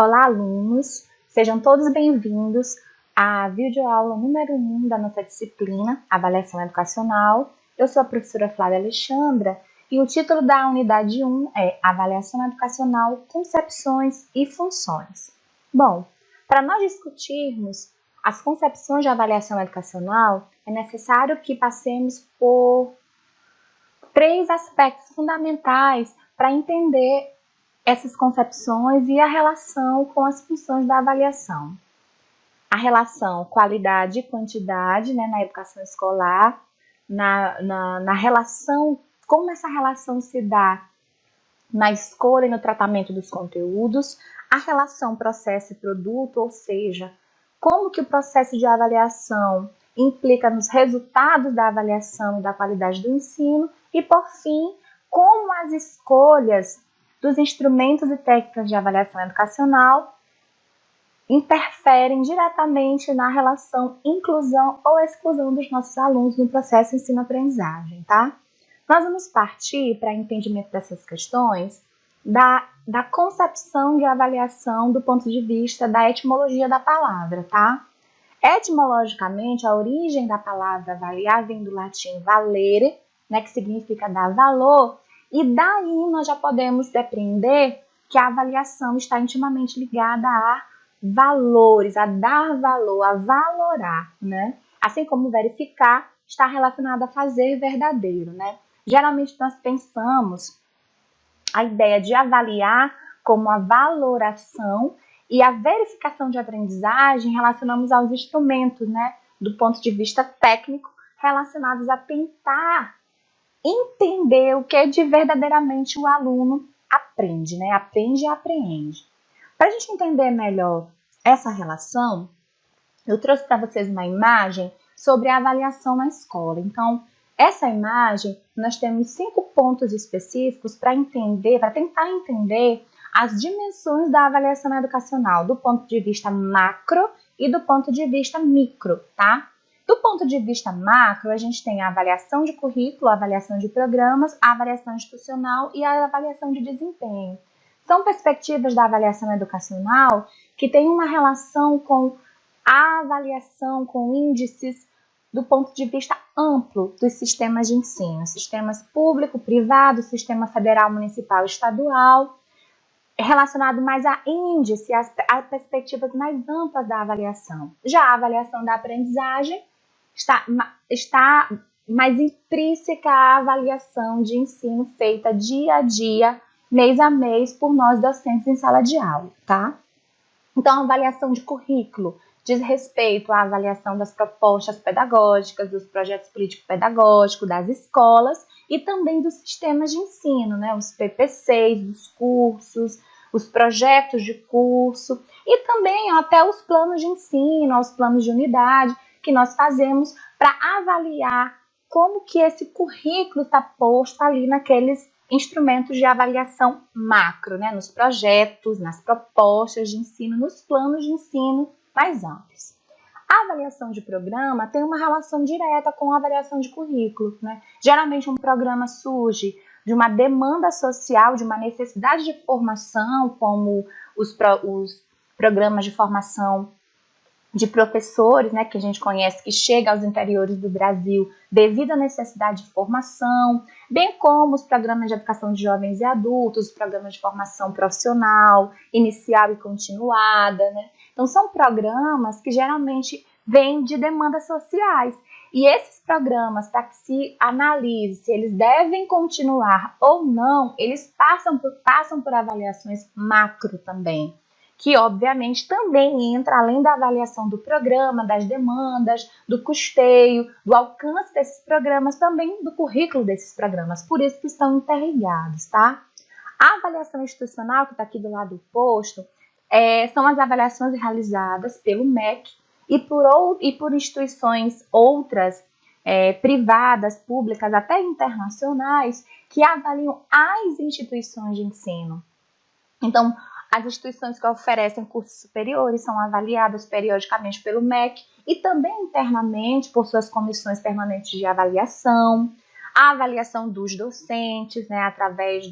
Olá, alunos! Sejam todos bem-vindos à videoaula número 1 da nossa disciplina, Avaliação Educacional. Eu sou a professora Flávia Alexandra e o título da unidade 1 é Avaliação Educacional, Concepções e Funções. Bom, para nós discutirmos as concepções de avaliação educacional, é necessário que passemos por 3 aspectos fundamentais para entender essas concepções e a relação com as funções da avaliação. A relação qualidade e quantidade, na educação escolar, na relação, como essa relação se dá na escolha e no tratamento dos conteúdos, a relação processo e produto, ou seja, como que o processo de avaliação implica nos resultados da avaliação e da qualidade do ensino, e por fim, como as escolhas dos instrumentos e técnicas de avaliação educacional interferem diretamente na relação inclusão ou exclusão dos nossos alunos no processo ensino-aprendizagem, tá? Nós vamos partir para entendimento dessas questões da concepção de avaliação do ponto de vista da etimologia da palavra, tá? Etimologicamente, a origem da palavra avaliar vem do latim valere, que significa dar valor, e daí nós já podemos depreender que a avaliação está intimamente ligada a valores, a dar valor, a valorar, Assim como verificar está relacionado a fazer verdadeiro, Geralmente nós pensamos a ideia de avaliar como a valoração e a verificação de aprendizagem relacionamos aos instrumentos, do ponto de vista técnico, relacionados a tentar entender o que de verdadeiramente o aluno aprende, Aprende e apreende. Para a gente entender melhor essa relação, eu trouxe para vocês uma imagem sobre a avaliação na escola. Então, essa imagem, nós temos 5 pontos específicos para tentar entender as dimensões da avaliação educacional, do ponto de vista macro e do ponto de vista micro, tá? Do ponto de vista macro, a gente tem a avaliação de currículo, a avaliação de programas, a avaliação institucional e a avaliação de desempenho. São perspectivas da avaliação educacional que têm uma relação com a avaliação, com índices do ponto de vista amplo dos sistemas de ensino, sistemas público, privado, sistema federal, municipal e estadual, relacionado mais a índice, a perspectivas mais amplas da avaliação. Já a avaliação da aprendizagem está mais intrínseca à avaliação de ensino feita dia a dia, mês a mês, por nós docentes em sala de aula, tá? Então, a avaliação de currículo diz respeito à avaliação das propostas pedagógicas, dos projetos político-pedagógicos, das escolas e também dos sistemas de ensino, os PPCs, dos cursos, os projetos de curso e também até os planos de ensino, os planos de unidade que nós fazemos para avaliar como que esse currículo está posto ali naqueles instrumentos de avaliação macro, nos projetos, nas propostas de ensino, nos planos de ensino mais amplos. A avaliação de programa tem uma relação direta com a avaliação de currículo, Geralmente um programa surge de uma demanda social, de uma necessidade de formação, como os programas de formação de professores, que a gente conhece, que chega aos interiores do Brasil devido à necessidade de formação, bem como os programas de educação de jovens e adultos, os programas de formação profissional, inicial e continuada, Então, são programas que geralmente vêm de demandas sociais. E esses programas, para que se analise se eles devem continuar ou não, eles passam por avaliações macro também, que obviamente também entra além da avaliação do programa, das demandas, do custeio, do alcance desses programas, também do currículo desses programas, por isso que estão interligados, tá? A avaliação institucional, que está aqui do lado oposto, são as avaliações realizadas pelo MEC e por instituições outras, privadas, públicas, até internacionais, que avaliam as instituições de ensino. Então, as instituições que oferecem cursos superiores são avaliadas periodicamente pelo MEC e também internamente por suas comissões permanentes de avaliação, a avaliação dos docentes, através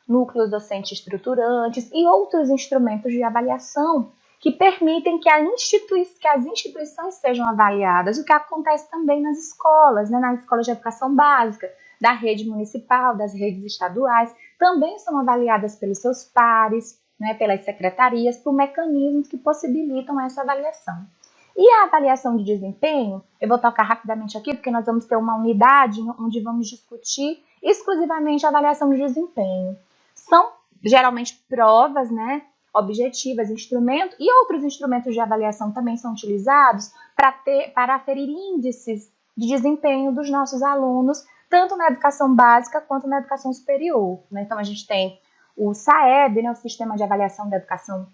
núcleos docentes estruturantes e outros instrumentos de avaliação que permitem que as instituições sejam avaliadas, o que acontece também nas escolas, né, nas escolas de educação básica, da rede municipal, das redes estaduais, também são avaliadas pelos seus pares, né, pelas secretarias, por mecanismos que possibilitam essa avaliação. E a avaliação de desempenho, eu vou tocar rapidamente aqui, porque nós vamos ter uma unidade onde vamos discutir exclusivamente a avaliação de desempenho. São geralmente provas, né, objetivas, instrumentos e outros instrumentos de avaliação também são utilizados para aferir índices de desempenho dos nossos alunos, tanto na educação básica quanto na educação superior, né? Então, a gente tem o SAEB, né, o Sistema de Avaliação da Educação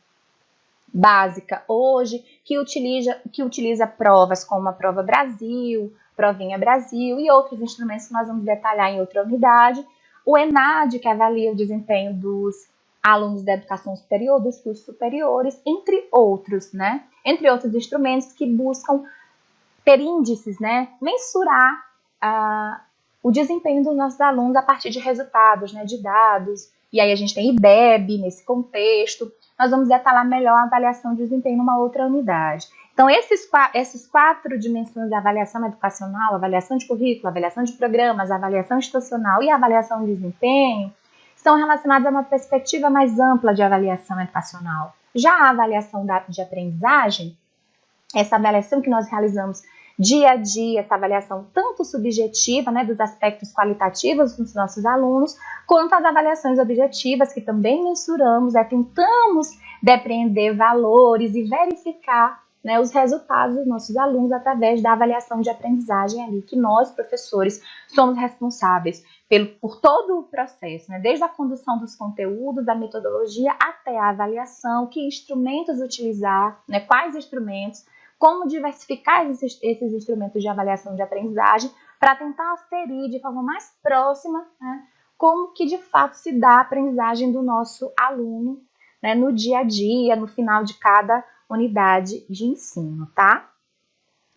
Básica, hoje, que utiliza provas como a Prova Brasil, Provinha Brasil e outros instrumentos que nós vamos detalhar em outra unidade. O ENAD, que avalia o desempenho dos alunos da educação superior, dos cursos superiores, entre outros, né? Entre outros instrumentos que buscam ter índices, né? Mensurar o desempenho dos nossos alunos a partir de resultados, né? De dados. E aí a gente tem IDEB nesse contexto. Nós vamos detalhar melhor a avaliação de desempenho numa outra unidade. Então, essas quatro dimensões de avaliação educacional, avaliação de currículo, avaliação de programas, avaliação institucional e avaliação de desempenho, estão relacionadas a uma perspectiva mais ampla de avaliação educacional. Já a avaliação de aprendizagem, essa avaliação que nós realizamos dia a dia, essa avaliação tanto subjetiva, né, dos aspectos qualitativos dos nossos alunos, quanto as avaliações objetivas, que também mensuramos, tentamos depreender valores e verificar, né, os resultados dos nossos alunos através da avaliação de aprendizagem ali, que nós, professores, somos responsáveis por todo o processo, né, desde a condução dos conteúdos, da metodologia, até a avaliação, que instrumentos utilizar, né, quais instrumentos, como diversificar esses instrumentos de avaliação de aprendizagem para tentar aferir de forma mais próxima, né, como que de fato se dá a aprendizagem do nosso aluno, né, no dia a dia, no final de cada unidade de ensino, tá?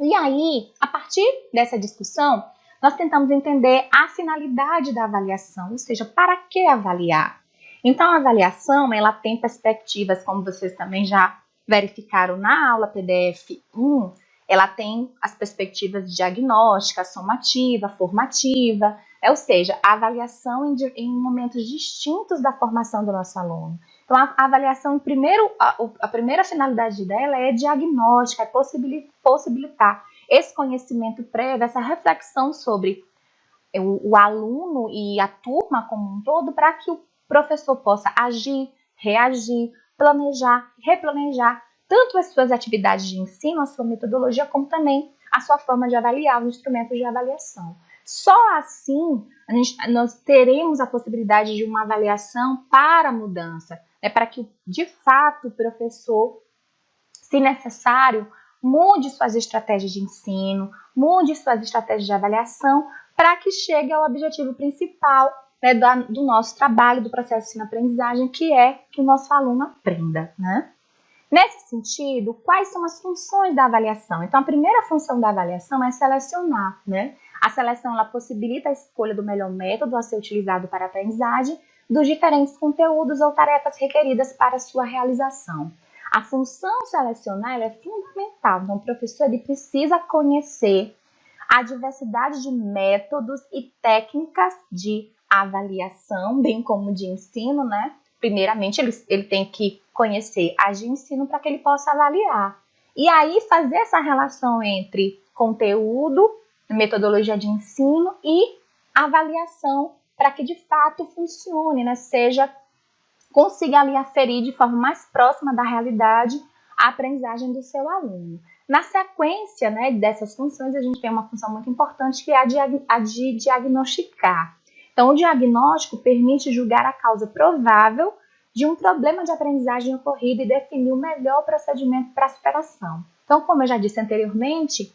E aí, a partir dessa discussão, nós tentamos entender a finalidade da avaliação, ou seja, para que avaliar? Então, a avaliação, ela tem perspectivas, como vocês também já verificaram na aula PDF 1, ela tem as perspectivas diagnóstica, somativa, formativa, ou seja, a avaliação em momentos distintos da formação do nosso aluno. Então, a avaliação, a primeira finalidade dela é diagnóstica, é possibilitar esse conhecimento prévio, essa reflexão sobre o aluno e a turma como um todo, para que o professor possa agir, reagir, planejar, replanejar tanto as suas atividades de ensino, a sua metodologia, como também a sua forma de avaliar, os instrumentos de avaliação. Só assim nós teremos a possibilidade de uma avaliação para a mudança, né, para que de fato o professor, se necessário, mude suas estratégias de ensino, mude suas estratégias de avaliação, para que chegue ao objetivo principal, né, do nosso trabalho, do processo de ensino-aprendizagem, que é que o nosso aluno aprenda, né? Nesse sentido, quais são as funções da avaliação? Então, a primeira função da avaliação é selecionar, né? A seleção, ela possibilita a escolha do melhor método a ser utilizado para a aprendizagem dos diferentes conteúdos ou tarefas requeridas para a sua realização. A função selecionar, ela é fundamental. Então, o professor, ele precisa conhecer a diversidade de métodos e técnicas de avaliação, bem como de ensino, né? Primeiramente, ele tem que conhecer as de ensino para que ele possa avaliar. E aí, fazer essa relação entre conteúdo, metodologia de ensino e avaliação para que, de fato, funcione, né? Consiga ali aferir de forma mais próxima da realidade a aprendizagem do seu aluno. Na sequência, né, dessas funções, a gente tem uma função muito importante, que é a de diagnosticar. Então, o diagnóstico permite julgar a causa provável de um problema de aprendizagem ocorrido e definir o melhor procedimento para a superação. Então, como eu já disse anteriormente,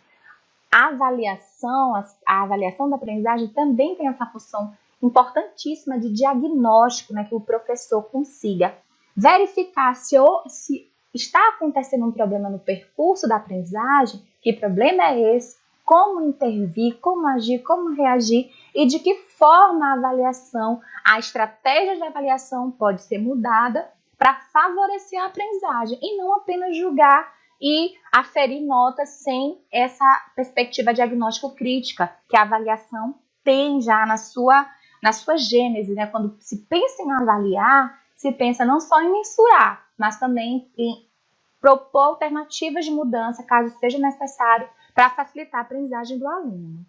a avaliação da aprendizagem também tem essa função importantíssima de diagnóstico, né, que o professor consiga verificar se está acontecendo um problema no percurso da aprendizagem, que problema é esse, como intervir, como agir, como reagir, e de que forma a avaliação, a estratégia de avaliação pode ser mudada para favorecer a aprendizagem e não apenas julgar e aferir notas sem essa perspectiva diagnóstico-crítica que a avaliação tem já na sua gênese, né? Quando se pensa em avaliar, se pensa não só em mensurar, mas também em propor alternativas de mudança, caso seja necessário, para facilitar a aprendizagem do aluno.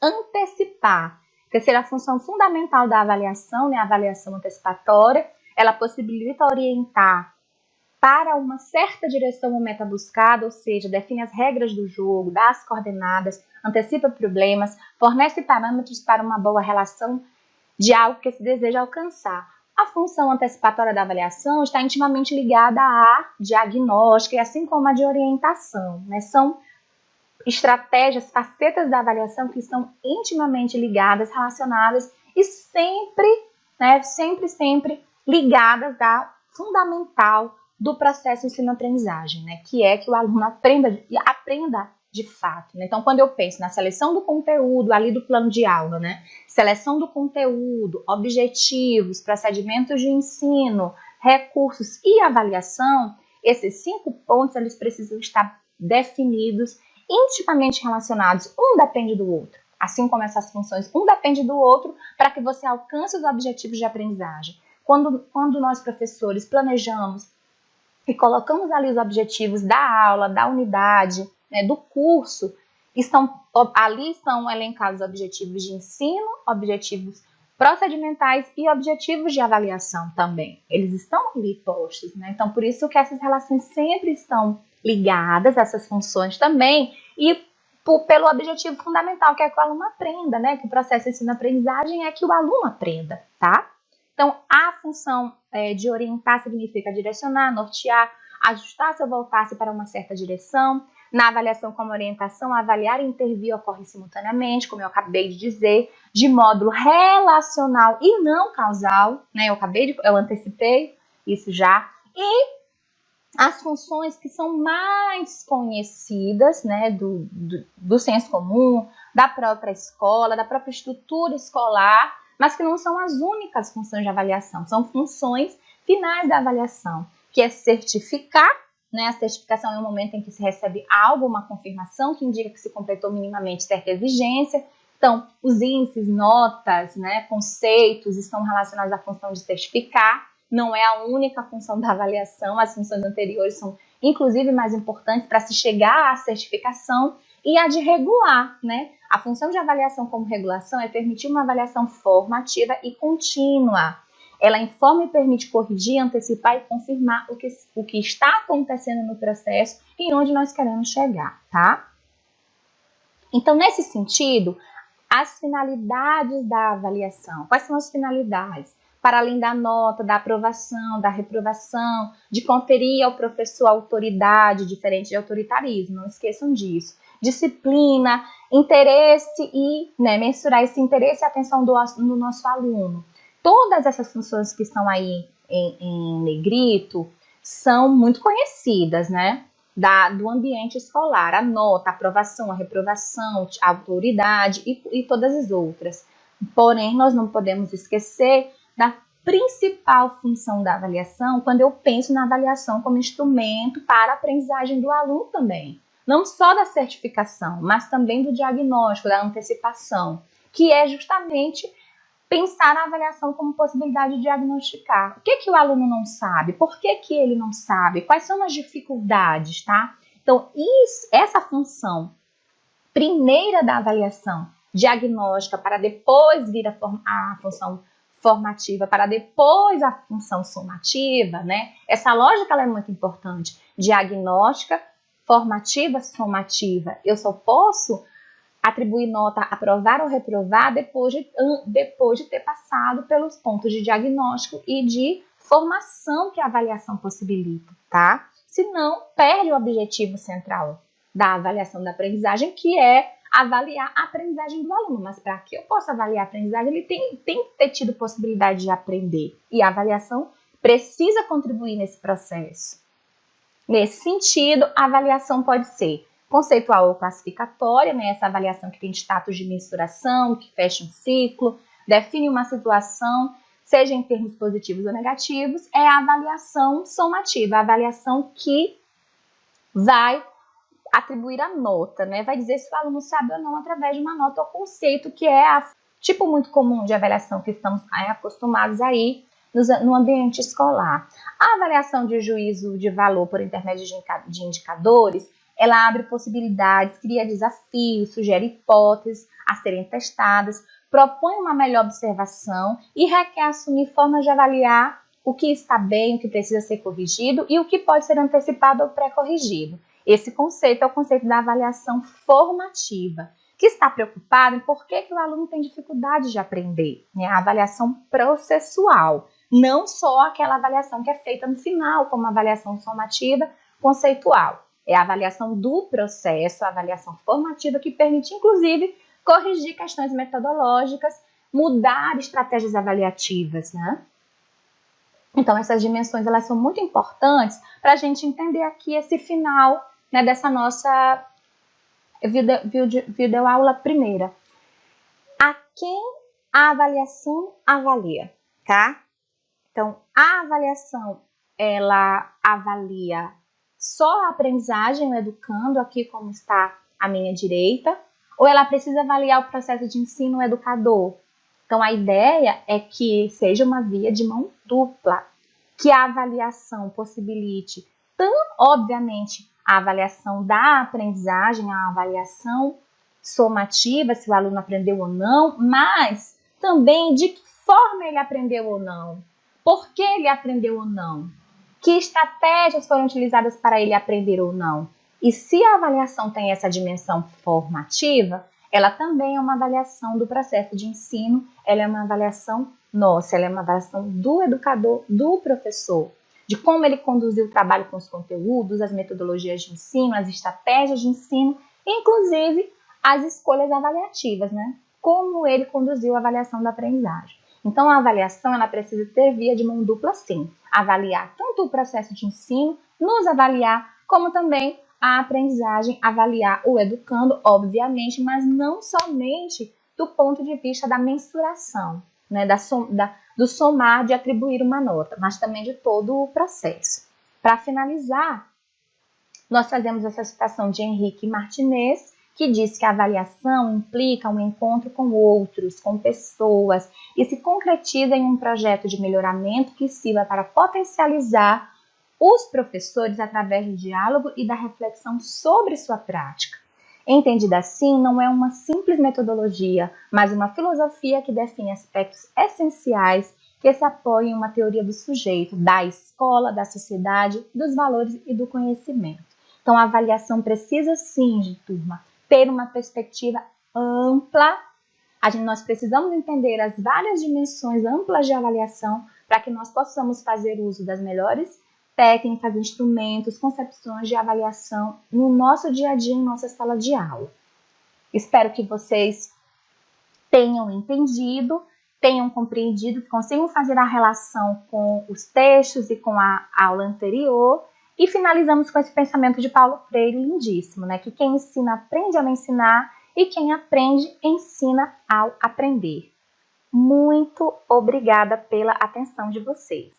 Antecipar. Terceira função fundamental da avaliação, né? A avaliação antecipatória, ela possibilita orientar para uma certa direção ou meta buscada, ou seja, define as regras do jogo, dá as coordenadas, antecipa problemas, fornece parâmetros para uma boa relação de algo que se deseja alcançar. A função antecipatória da avaliação está intimamente ligada à diagnóstica e assim como a de orientação, né? São estratégias, facetas da avaliação que estão intimamente ligadas, relacionadas e sempre, né, sempre ligadas à fundamental do processo ensino-aprendizagem, né, que é que o aluno aprenda de fato. Né? Então, quando eu penso na seleção do conteúdo ali do plano de aula, né, seleção do conteúdo, objetivos, procedimentos de ensino, recursos e avaliação, esses 5 pontos eles precisam estar definidos, intimamente relacionados, um depende do outro. Assim como essas funções, um depende do outro para que você alcance os objetivos de aprendizagem. Quando nós, professores, planejamos e colocamos ali os objetivos da aula, da unidade, né, do curso, ali estão elencados objetivos de ensino, objetivos procedimentais e objetivos de avaliação também. Eles estão ali postos, né? Então, por isso que essas relações sempre estão ligadas, essas funções também, e pelo objetivo fundamental, que é que o aluno aprenda, né? Que o processo de ensino-aprendizagem é que o aluno aprenda, tá? Então, a função de orientar significa direcionar, nortear, ajustar-se ou voltar-se para uma certa direção. Na avaliação como orientação, avaliar e intervir ocorre simultaneamente, como eu acabei de dizer, de modo relacional e não causal, né? Eu antecipei isso já. E as funções que são mais conhecidas, né, do senso comum, da própria escola, da própria estrutura escolar, mas que não são as únicas funções de avaliação, são funções finais da avaliação, que é certificar, né? A certificação é o momento em que se recebe algo, uma confirmação que indica que se completou minimamente certa exigência. Então, os índices, notas, né, conceitos estão relacionados à função de certificar, não é a única função da avaliação, as funções anteriores são inclusive mais importantes para se chegar à certificação. E a de regular, né? A função de avaliação como regulação é permitir uma avaliação formativa e contínua. Ela informa e permite corrigir, antecipar e confirmar o que está acontecendo no processo e onde nós queremos chegar, tá? Então, nesse sentido, as finalidades da avaliação. Quais são as finalidades? Para além da nota, da aprovação, da reprovação, de conferir ao professor autoridade, diferente de autoritarismo, não esqueçam disso. Disciplina, interesse e mensurar esse interesse e atenção do nosso aluno. Todas essas funções que estão aí em negrito são muito conhecidas, né? Do ambiente escolar, a nota, a aprovação, a reprovação, a autoridade e todas as outras. Porém, nós não podemos esquecer da principal função da avaliação quando eu penso na avaliação como instrumento para a aprendizagem do aluno também. Não só da certificação, mas também do diagnóstico, da antecipação, que é justamente pensar na avaliação como possibilidade de diagnosticar. O que o aluno não sabe? Por que ele não sabe? Quais são as dificuldades, tá? Então, essa função primeira da avaliação diagnóstica para depois vir a função formativa, para depois a função somativa, né? Essa lógica ela é muito importante. Diagnóstica, formativa, somativa. Eu só posso atribuir nota, aprovar ou reprovar depois de ter passado pelos pontos de diagnóstico e de formação que a avaliação possibilita, tá? Senão, perde o objetivo central da avaliação da aprendizagem, que é avaliar a aprendizagem do aluno. Mas para que eu possa avaliar a aprendizagem, ele tem que ter tido possibilidade de aprender. E a avaliação precisa contribuir nesse processo. Nesse sentido, a avaliação pode ser conceitual ou classificatória, né, essa avaliação que tem status de mensuração, que fecha um ciclo, define uma situação, seja em termos positivos ou negativos, é a avaliação somativa, a avaliação que vai atribuir a nota, né, vai dizer se o aluno sabe ou não através de uma nota ou conceito, que é tipo muito comum de avaliação que estamos acostumados aí no ambiente escolar. A avaliação de juízo de valor por intermédio de indicadores, ela abre possibilidades, cria desafios, sugere hipóteses a serem testadas, propõe uma melhor observação e requer assumir formas de avaliar o que está bem, o que precisa ser corrigido e o que pode ser antecipado ou pré-corrigido. Esse conceito é o conceito da avaliação formativa, que está preocupado em por que o aluno tem dificuldade de aprender, né? A avaliação processual, não só aquela avaliação que é feita no final, como a avaliação somativa conceitual. É a avaliação do processo, a avaliação formativa, que permite, inclusive, corrigir questões metodológicas, mudar estratégias avaliativas, né? Então, essas dimensões elas são muito importantes para a gente entender aqui esse final, né, dessa nossa videoaula primeira. A quem a avaliação avalia, tá? Então, a avaliação, ela avalia só a aprendizagem, o educando, aqui como está à minha direita, ou ela precisa avaliar o processo de ensino, o educador? Então, a ideia é que seja uma via de mão dupla, que a avaliação possibilite, obviamente, a avaliação da aprendizagem, a avaliação somativa, se o aluno aprendeu ou não, mas também de que forma ele aprendeu ou não, por que ele aprendeu ou não, que estratégias foram utilizadas para ele aprender ou não. E se a avaliação tem essa dimensão formativa, ela também é uma avaliação do processo de ensino, ela é uma avaliação nossa, ela é uma avaliação do educador, do professor, de como ele conduziu o trabalho com os conteúdos, as metodologias de ensino, as estratégias de ensino, inclusive as escolhas avaliativas, né? Como ele conduziu a avaliação da aprendizagem. Então, a avaliação ela precisa ter via de mão dupla, sim. Avaliar tanto o processo de ensino, nos avaliar, como também a aprendizagem, avaliar o educando, obviamente, mas não somente do ponto de vista da mensuração, né, do somar de atribuir uma nota, mas também de todo o processo. Para finalizar, nós fazemos essa citação de Henrique Martinez, que diz que a avaliação implica um encontro com outros, com pessoas, e se concretiza em um projeto de melhoramento que sirva para potencializar os professores através do diálogo e da reflexão sobre sua prática. Entendida assim, não é uma simples metodologia, mas uma filosofia que define aspectos essenciais que se apoiam em uma teoria do sujeito, da escola, da sociedade, dos valores e do conhecimento. Então, a avaliação precisa sim, turma, ter uma perspectiva ampla. Nós precisamos entender as várias dimensões amplas de avaliação para que nós possamos fazer uso das melhores técnicas, instrumentos, concepções de avaliação no nosso dia a dia, em nossa sala de aula. Espero que vocês tenham entendido, tenham compreendido, que consigam fazer a relação com os textos e com a aula anterior. E finalizamos com esse pensamento de Paulo Freire lindíssimo, né? Que quem ensina aprende ao ensinar e quem aprende ensina ao aprender. Muito obrigada pela atenção de vocês.